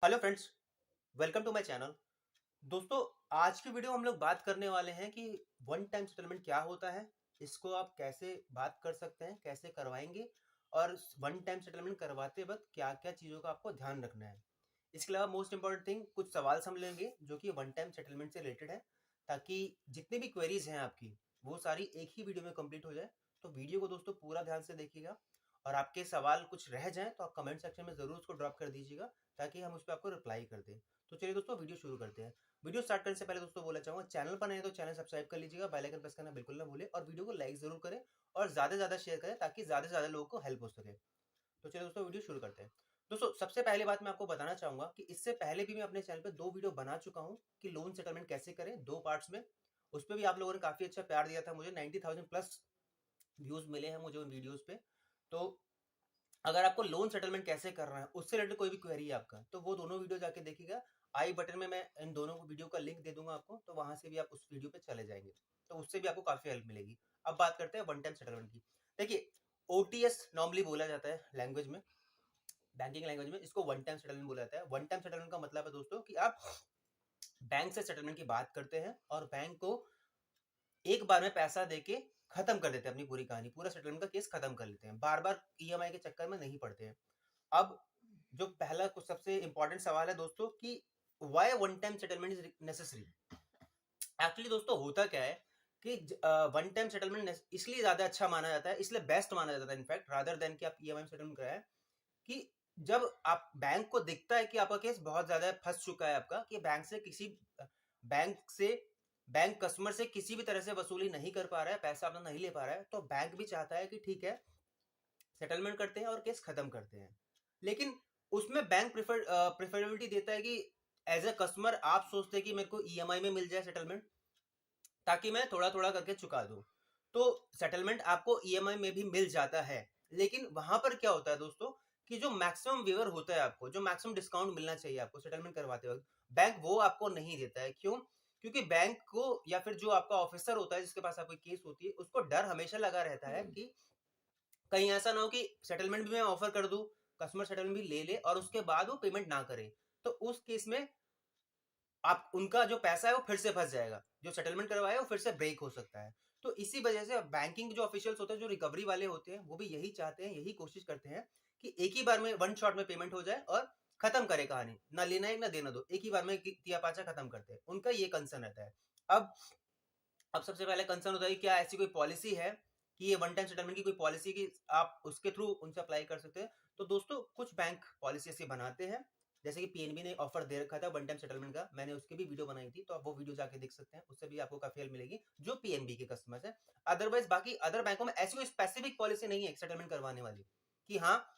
Hello friends, welcome to my channel. दोस्तों, आज की वीडियो हम लोग बात करने वाले हैं कि वन टाइम सेटलमेंट क्या होता है, इसको आप कैसे बात कर सकते हैं, कैसे करवाएंगे और वन टाइम सेटलमेंट करवाते वक्त क्या-क्या चीज़ों का आपको ध्यान रखना है। इसके अलावा मोस्ट इंपॉर्टेंट थिंग कुछ सवाल हम लेंगे जो कि वन टाइम सेटलमेंट से रिलेटेड है, ताकि जितनी भी क्वेरीज हैं आपकी वो सारी एक ही वीडियो में कंप्लीट हो जाए। तो वीडियो को दोस्तों पूरा ध्यान से देखिएगा और आपके सवाल कुछ रह जाएं तो आप कमेंट सेक्शन में ज़रूर उसको ड्रॉप कर दीजिएगा, ताकि हम उस पर आपको रिप्लाई कर दें। तो चलिए दोस्तों, वीडियो शुरू करते हैं। वीडियो स्टार्ट करने से पहले दोस्तों बोलना चाहूंगा, चैनल पर नए हैं तो चैनल सब्सक्राइब कर लीजिएगा, बेल आइकन प्रेस करना बिल्कुल ना भूलें और वीडियो को लाइक जरूर करें और ज्यादा से ज्यादा शेयर करें ताकि ज्यादा से ज्यादा लोगों को हेल्प हो सके। तो चलिए दोस्तों, वीडियो शुरू करते हैं। दोस्तों, सबसे पहले बात मैं आपको बताना चाहूंगा कि इससे पहले भी मैं अपने चैनल पे 2 वीडियो बना चुका हूं कि लोन सेटलमेंट कैसे करें, 2 पार्ट्स में। उस पर भी आप लोगों ने काफी अच्छा प्यार दिया था, मुझे 90,000 प्लस व्यूज मिले हैं मुझे उन वीडियोस पे। तो अगर आपको लोन सेटलमेंट कैसे करना है उससे रिलेटेड कोई भी क्वेरी है आपका, तो वो दोनों वीडियो जाके देखिएगा। आई बटन में मैं इन दोनों वीडियो का लिंक दे दूंगा आपको, तो वहां से भी आप उस वीडियो पे चले जाएंगे, तो उससे भी आपको काफी हेल्प मिलेगी। अब बात करते हैं वन टाइम सेटलमेंट की। देखिए, ओटीएस नॉर्मली बोला जाता है लैंग्वेज में, बैंकिंग लैंग्वेज में इसको वन टाइम सेटलमेंट बोला जाता है। वन टाइम सेटलमेंट का मतलब है दोस्तों कि आप बैंक से सेटलमेंट की बात करते हैं और बैंक को एक बार में पैसा देके खत्म कर देते हैं, अपनी पूरी कहानी, पूरा सेटलमेंट का केस खत्म कर लेते हैं, बार बार ईएमआई के चक्कर में नहीं पड़ते हैं। अब जो पहला कुछ सबसे इंपॉर्टेंट सवाल है दोस्तों कि why one time settlement is necessary. Actually दोस्तों होता क्या है कि वन टाइम सेटलमेंट इसलिए ज्यादा अच्छा माना जाता है, इसलिए बेस्ट माना जाता है इनफैक्ट, रादर देन कि आप ईएमआई सेटलमेंट कराए, कि जब आप बैंक को दिखता है कि आपका केस बहुत ज्यादा फंस चुका है आपका, कि बैंक से बैंक कस्टमर से किसी भी तरह से वसूली नहीं कर पा रहा है, पैसा अपना नहीं ले पा रहा है, तो बैंक भी चाहता है कि ठीक है, सेटलमेंट करते हैं और केस खत्म करते हैं। लेकिन उसमें बैंक प्रेफरेबिलिटी देता है कि एज ए कस्टमर आप सोचते हैं कि मेरे को ईएमआई में मिल जाए सेटलमेंट, ताकि मैं थोड़ा थोड़ा करके चुका दूं। तो सेटलमेंट आपको ईएमआई में भी मिल जाता है, लेकिन वहां पर क्या होता है दोस्तों कि जो मैक्सिमम वेवर होता है, आपको जो मैक्सिमम डिस्काउंट मिलना चाहिए आपको सेटलमेंट करवाते वक्त, बैंक वो आपको नहीं देता है। क्यों? क्योंकि बैंक को या फिर जो आपका ऑफिसर होता है जिसके पास आपकी केस होती है, उसको डर हमेशा लगा रहता है कि कहीं ऐसा ना हो कि सेटलमेंट भी मैं ऑफर कर दूं, कस्टमर सेटलमेंट भी ले ले और उसके बाद वो पेमेंट ना करे, तो उस केस में आप उनका जो पैसा है वो फिर से फंस जाएगा, जो सेटलमेंट करवाया है वो फिर से ब्रेक हो सकता है। तो इसी वजह से बैंकिंग जो ऑफिशियल्स होते हैं, जो रिकवरी वाले होते हैं, वो भी यही चाहते हैं, यही कोशिश करते हैं कि एक ही बार में वन शॉट में पेमेंट हो जाए और खत्म करे कहानी, ना लेना है ना देना दो, एक ही बार में तिया पाचा खत्म करते हैं, उनका ये कंसर्न रहता है। अब अब सबसे पहले कंसर्न होता है कि क्या ऐसी कोई पॉलिसी है कि ये वन टाइम सेटलमेंट की कोई पॉलिसी की आप उसके थ्रू उनसे अप्लाई कर सकते हैं। तो दोस्तों, कुछ बैंक पॉलिसी ऐसी बनाते हैं, जैसे कि पीएनबी ने ऑफर दे रखा था वन टाइम सेटलमेंट का, मैंने उसकी भी वीडियो बनाई थी, तो आप वो वीडियो जाके देख सकते हैं, उससे भी आपको काफी हेल्प मिलेगी जो पीएनबी के कस्टमर्स है। अदरवाइज बाकी अदर बैंकों में ऐसी कोई स्पेसिफिक पॉलिसी नहीं है सेटलमेंट करवाने वाली कि हाँ,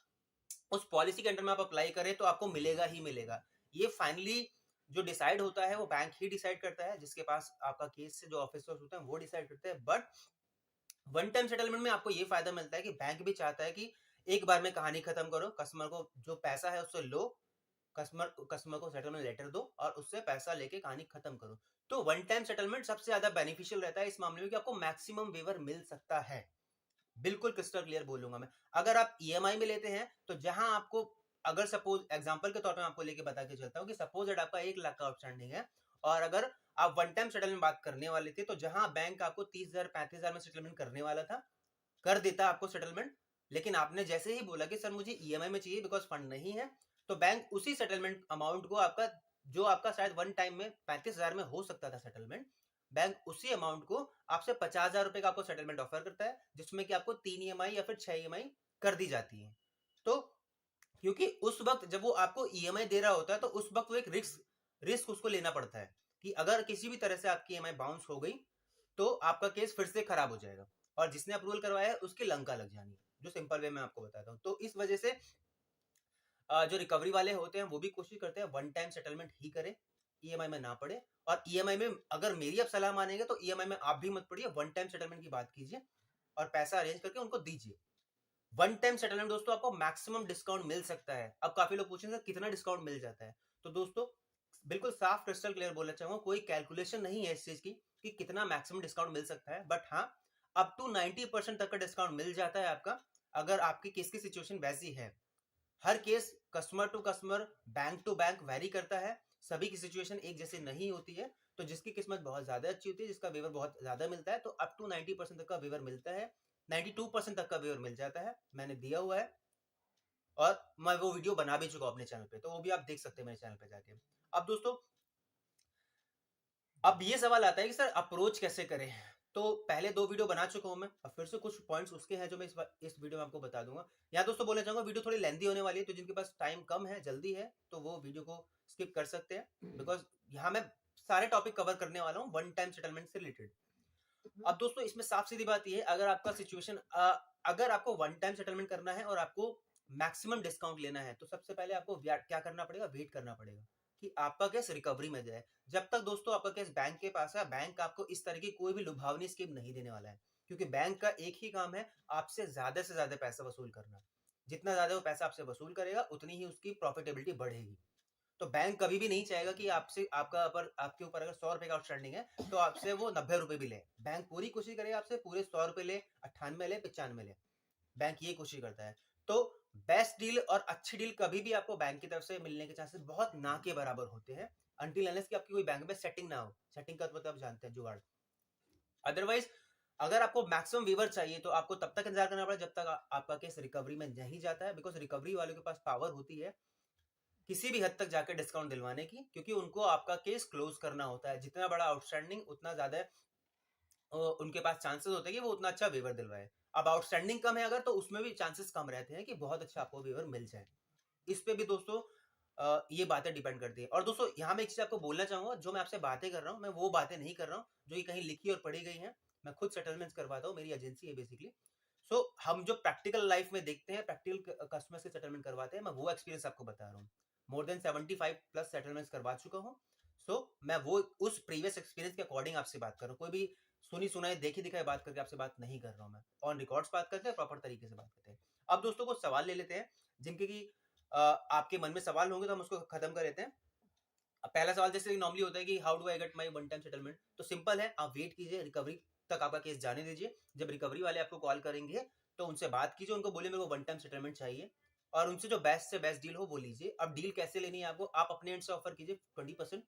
उस पॉलिसी के अंडर में आप अप्लाई करें तो आपको मिलेगा ही मिलेगा। ये फाइनली जो डिसाइड होता है वो बैंक ही डिसाइड करता है, जिसके पास आपका केस से जो ऑफिसर्स होते हैं वो डिसाइड करते हैं। बट वन टाइम सेटलमेंट में आपको ये फायदा मिलता है कि बैंक भी चाहता है कि एक बार में कहानी खत्म करो, कस्टमर को जो पैसा है उससे लो, कस्टमर को सेटलमेंट लेटर दो और उससे पैसा लेके कहानी खत्म करो। तो वन टाइम सेटलमेंट सबसे ज्यादा बेनिफिशियल रहता है इस मामले में कि आपको मैक्सिमम वेवर मिल सकता है। बिल्कुल क्रिस्टल क्लियर बोलूंगा मैं। अगर आप ईएमआई में लेते हैं तो जहां आपको, अगर सपोज एग्जांपल के तौर पे आपको लेके बता के चलता हूँ कि सपोज दैट आपका 1 लाख का आउटस्टैंडिंग है, और अगर आप वन टाइम सेटलमेंट बात करने वाले थे, तो जहां बैंक आपको 30,000 35,000 में सेटलमेंट करने वाला था, कर देता आपको सेटलमेंट, लेकिन आपने जैसे ही बोला कि सर मुझे ईएमआई में चाहिए बिकॉज फंड नहीं है, तो बैंक उसी सेटलमेंट अमाउंट को आपका, जो आपका शायद वन टाइम में 35,000 में हो सकता था सेटलमेंट, बैंक उसी अमाउंट को आपसे 50,000 रुपए का आपको सेटलमेंट ऑफर करता है, जिसमें कि आपको 3 ईएमआई या फिर 6 ईएमआई कर दी जाती है। तो क्योंकि उस वक्त जब वो आपको ईएमआई दे रहा होता है, तो उस वक्त वो एक रिस्क रिस्क उसको लेना पड़ता है कि अगर किसी भी तरह से आपकी ईएमआई बाउंस हो गई तो आपका केस फिर से खराब हो जाएगा और जिसने अप्रूवल करवाया है उसकी लंका लग जानी है, जो सिंपल वे में आपको बताता हूँ। तो इस वजह से जो रिकवरी वाले होते हैं वो भी कोशिश करते हैं वन टाइम सेटलमेंट ही करें, ईएमआई में ना पड़े। और ईएमआई में अगर मेरी आप सलाह मानेंगे तो ईएमआई में आप भी मत पड़िए, वन टाइम सेटलमेंट की बात कीजिए और पैसा अरेंज करके उनको दीजिए। वन टाइम सेटलमेंट दोस्तों आपको मैक्सिमम डिस्काउंट मिल सकता है। अब काफी लोग पूछेंगे कितना डिस्काउंट मिल जाता है, तो दोस्तों बिल्कुल साफ क्रिस्टल क्लियर बोलना चाहूंगा, कोई कैलकुलेशन नहीं है इस चीज की कि कितना मैक्सिमम डिस्काउंट मिल सकता है, बट हाँ, अप टू 90% तक का डिस्काउंट मिल जाता है आपका, अगर आपकी किसकी सिचुएशन वैसी है। हर case customer to customer, bank to bank vary करता है, सभी की सिचुएशन एक जैसे नहीं होती है। तो जिसकी किस्मत बहुत ज्यादा अच्छी होती है, जिसका वेवर बहुत ज्यादा मिलता है, तो अप टू 90% तक का वेवर मिलता है, 92% तक का वेवर मिल जाता है, मैंने दिया हुआ है। और मैं वो वीडियो बना भी चुका हूं अपने चैनल पे, तो वो भी आप देख सकते हैं मेरे चैनल पे जाके। अब दोस्तों, अब ये सवाल आता है कि सर अप्रोच कैसे करें। तो पहले 2 वीडियो बना चुका हूं मैं, अब फिर से कुछ पॉइंट्स उसके हैं जो मैं इस वीडियो में आपको बता दूंगा। यहाँ दोस्तों बोलना चाहूंगा, वीडियो थोड़ी लेंदी होने वाली है, तो जिनके पास टाइम कम है, जल्दी है, तो वो वीडियो को स्किप कर सकते हैं, बिकॉज यहाँ मैं सारे टॉपिक कवर करने वाला हूँ वन टाइम सेटलमेंट से रिलेटेड। अब दोस्तों इसमें साफ सीधी बात ये है, अगर आपका सिचुएशन अगर आपको वन टाइम सेटलमेंट करना है और आपको मैक्सिमम डिस्काउंट लेना है, तो सबसे पहले आपको क्या करना पड़ेगा, वेट करना पड़ेगा कि आपका केस रिकवरी में जाए। जब तक दोस्तों आपका केस बैंक के पास है, बैंक आपको इस तरह की कोई भी लुभावनी स्कीम नहीं देने वाला है, क्योंकि बैंक का एक ही काम है, आपसे ज्यादा पैसा वसूल करना। जितना ज्यादा वो पैसा आपसे वसूल करेगा, उतनी ही उसकी प्रॉफिटेबिलिटी बढ़ेगी। तो बैंक कभी भी नहीं चाहेगा कि आपसे आपके ऊपर अगर 100 रुपए का आउटस्टैंडिंग है, तो आपसे वो 90 रुपए भी ले। बैंक पूरी कोशिश करेगा आपसे पूरे 100 रुपए ले, 98 ले, 95 ले। बैंक ये कोशिश करता है। तो बेस्ट डील और अच्छी डील कभी भी आपको बैंक की तरफ से मिलने के चांसेस बहुत ना के बराबर होते हैं, अनटिल अनलेस कि आपकी कोई बैंक में सेटिंग ना हो। सेटिंग का मतलब आप जानते हैं, जुगाड़। अदरवाइज अगर आपको मैक्सिमम वीवर चाहिए, तो आपको तब तक इंतजार करना पड़ेगा जब तक आपका केस रिकवरी में नहीं जाता है, बिकॉज रिकवरी वालों के पास पावर होती है किसी भी हद तक जाकर डिस्काउंट दिलवाने की, क्योंकि उनको आपका केस क्लोज करना होता है। जितना बड़ा आउटस्टैंडिंग, उतना ज्यादा उनके पास चांसेस होते हैं कि वो उतना अच्छा वेवर दिलवाए। अब आउटस्टैंडिंग कम है अगर, तो उसमें भी चांसेस कम रहते हैं कि बहुत अच्छा आपको वेवर मिल जाए। इस पे भी दोस्तों ये बातें डिपेंड करती है। और दोस्तों यहाँ मैं एक चीज आपको बोलना चाहूंगा, जो मैं आपसे बातें कर रहा हूँ, मैं वो बातें नहीं कर रहा हूँ जो ये कहीं लिखी और पढ़ी गई हैं। मैं खुद सेटलमेंट्स करवाता हूँ, मेरी एजेंसी है बेसिकली। सो हम जो प्रैक्टिकल लाइफ में देखते हैं, प्रैक्टिकल कस्टमर से सेटलमेंट करवाते हैं, मैं वो एक्सपीरियंस आपको बता रहा हूँ। मोर देन 75 प्लस सेटलमेंट्स करवा चुका हूँ। सो मैं वो उस प्रीवियस एक्सपीरियंस के अकॉर्डिंग आपसे बात कर रहा हूँ। कोई भी सुनी सुनाई देखी दिखाई बात करके आपसे बात नहीं कर रहा हूँ। मैं ऑन रिकॉर्ड्स बात करते हैं, प्रॉपर तरीके से बात करते हैं। अब दोस्तों को सवाल ले लेते हैं, जिनके की आपके मन में सवाल होंगे, तो हम उसको खत्म कर लेते हैं। अब पहला सवाल जैसे नॉर्मली होता है कि how do I get my one time settlement. तो सिंपल है, आप वेट कीजिए, रिकवरी तक आपका केस जाने दीजिए। जब रिकवरी वाले आपको कॉल करेंगे, तो उनसे बात कीजिए, उनको बोलिए मेरे को वन टाइम सेटलमेंट चाहिए, और उनसे जो बेस्ट से बेस्ट डील हो वो लीजिए। अब डील कैसे लेनी है आपको, आप अपने एंड से ऑफर कीजिए 20%,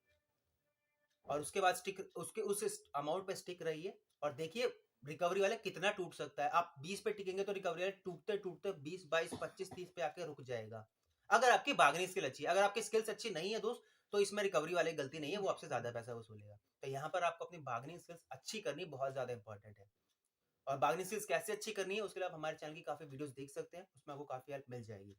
और उसके बाद स्टिक उसके उस अमाउंट पे स्टिक रहिए, और देखिए रिकवरी वाले कितना टूट सकता है। आप 20 पे टिकेंगे तो रिकवरी वाले टूटते टूटते 20, 22, 25, 30 पे आके रुक जाएगा। अगर आपकी बार्गेनिंग स्किल अच्छी है, अगर आपकी स्किल्स अच्छी नहीं है दोस्त, तो इसमें रिकवरी वाले गलती नहीं है, वो आपसे ज्यादा पैसा वसूलेगा। तो यहाँ पर आपको अपनी बार्गेनिंग स्किल्स अच्छी करनी बहुत ज्यादा इंपॉर्टेंट है। और बार्गेनिंग स्किल्स कैसे अच्छी करनी है, उसके लिए आप हमारे चैनल की काफी वीडियोस देख सकते हैं, उसमें आपको काफी हेल्प मिल जाएगी।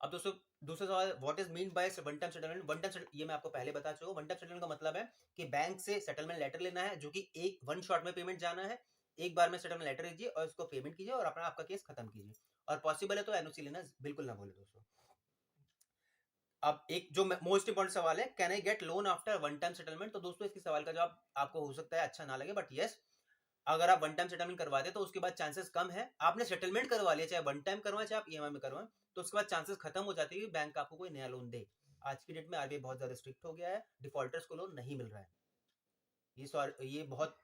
अब दोस्तों दूसरा सवाल, what is mean by one time settlement. One time ये मैं आपको पहले बता चुका हूँ। वन टाइम सेटलमेंट का मतलब है कि बैंक से सेटलमेंट लेटर लेना है, जो कि एक वन शॉट में पेमेंट जाना है। एक बार में सेटलमेंट लेटर लीजिए और उसको पेमेंट कीजिए और अपना आपका केस खत्म कीजिए। और पॉसिबल है तो एनओसी लेना बिल्कुल ना भूले दोस्तों। अब एक जो मोस्ट इंपॉर्टेंट सवाल है, can I get loan after one time settlement. तो दोस्तों इसके सवाल का जवाब आपको हो सकता है अच्छा ना लगे, बट यस, अगर आप वन टाइम सेटलमेंट करवाते तो उसके बाद चांसेस कम है। आपने सेटलमेंट करवा लिया, चाहे वन टाइम करवाएं चाहे आप ईएमआई में करवाएं, तो उसके बाद चांसेस खत्म हो जाते हैं कि बैंक आपको कोई नया लोन दे। आज की डेट में आरबीआई बहुत ज्यादा स्ट्रिक्ट हो गया है, डिफॉल्टर्स को लोन नहीं मिल रहा है। ये बहुत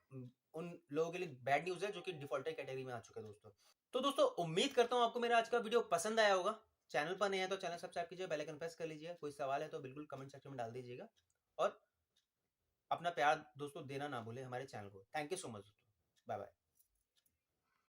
उन लोगों के लिए बैड न्यूज है जो कि डिफॉल्टर कैटेगरी में आ चुके हैं दोस्तों। तो दोस्तों उम्मीद करता हूँ आपको मेरा आज का वीडियो पसंद आया होगा। चैनल पर नहीं है तो चैनल सब्सक्राइब कीजिए, बेल आइकन प्रेस कर लीजिए। कोई सवाल है तो बिल्कुल कमेंट सेक्शन में डाल दीजिएगा, और अपना प्यार दोस्तों देना ना भूले हमारे चैनल को। थैंक यू सो मच दोस्तों, बाय बाय।